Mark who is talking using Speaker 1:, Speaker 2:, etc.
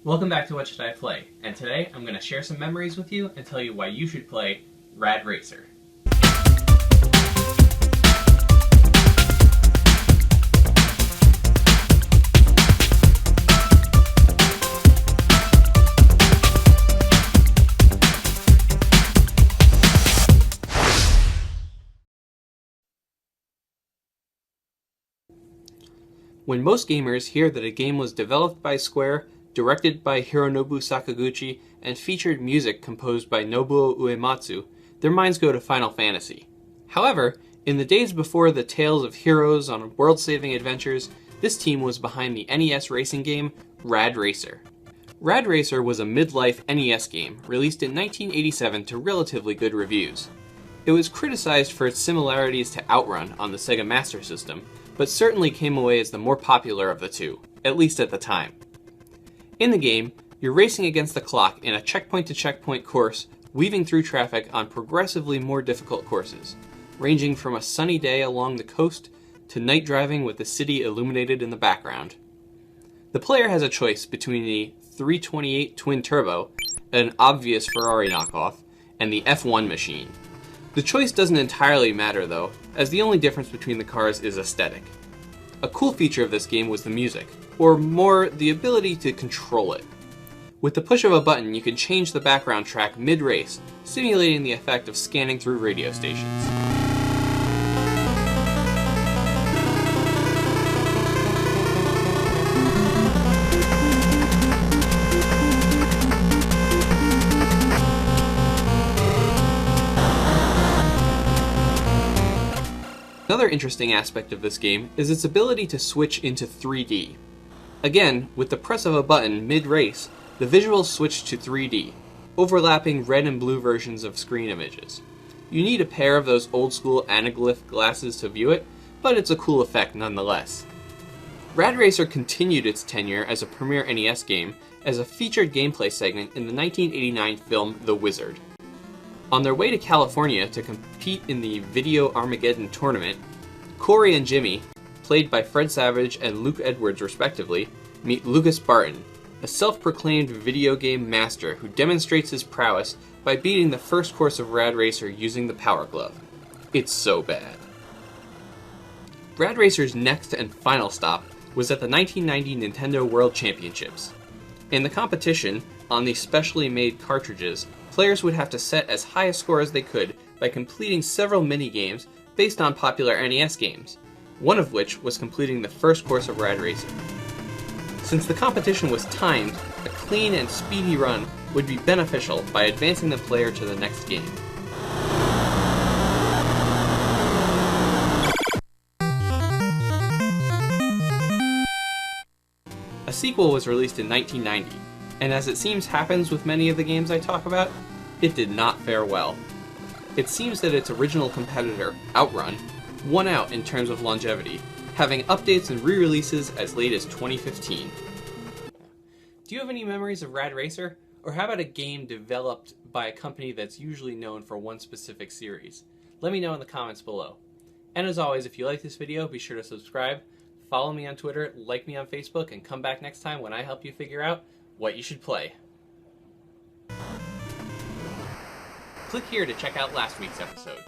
Speaker 1: Welcome back to What Should I Play? And today I'm going to share some memories with you and tell you why you should play Rad Racer. When most gamers hear that a game was developed by Square, directed by Hironobu Sakaguchi, and featured music composed by Nobuo Uematsu, their minds go to Final Fantasy. However, in the days before the tales of heroes on world-saving adventures, this team was behind the NES racing game Rad Racer. Rad Racer was a midlife NES game released in 1987 to relatively good reviews. It was criticized for its similarities to Outrun on the Sega Master System, but certainly came away as the more popular of the two, at least at the time. In the game, you're racing against the clock in a checkpoint-to-checkpoint course, weaving through traffic on progressively more difficult courses, ranging from a sunny day along the coast to night driving with the city illuminated in the background. The player has a choice between the 328 Twin Turbo, an obvious Ferrari knockoff, and the F1 machine. The choice doesn't entirely matter though, as the only difference between the cars is aesthetic. A cool feature of this game was the music, or more, the ability to control it. With the push of a button, you can change the background track mid-race, simulating the effect of scanning through radio stations. Another interesting aspect of this game is its ability to switch into 3D. Again, with the press of a button mid-race, the visuals switch to 3D, overlapping red and blue versions of screen images. You need a pair of those old-school anaglyph glasses to view it, but it's a cool effect nonetheless. Rad Racer continued its tenure as a premier NES game as a featured gameplay segment in the 1989 film The Wizard. On their way to California to compete in the Video Armageddon tournament, Corey and Jimmy, played by Fred Savage and Luke Edwards respectively, meet Lucas Barton, a self-proclaimed video game master who demonstrates his prowess by beating the first course of Rad Racer using the Power Glove. It's so bad. Rad Racer's next and final stop was at the 1990 Nintendo World Championships. In the competition, on these specially made cartridges, players would have to set as high a score as they could by completing several mini-games based on popular NES games, one of which was completing the first course of Rad Racer. Since the competition was timed, a clean and speedy run would be beneficial by advancing the player to the next game. A sequel was released in 1990, and as it seems happens with many of the games I talk about, it did not fare well. It seems that its original competitor, Outrun, won out in terms of longevity, having updates and re-releases as late as 2015. Do you have any memories of Rad Racer? Or how about a game developed by a company that's usually known for one specific series? Let me know in the comments below. And as always, if you like this video, be sure to subscribe, follow me on Twitter, like me on Facebook, and come back next time when I help you figure out what you should play. Click here to check out last week's episode.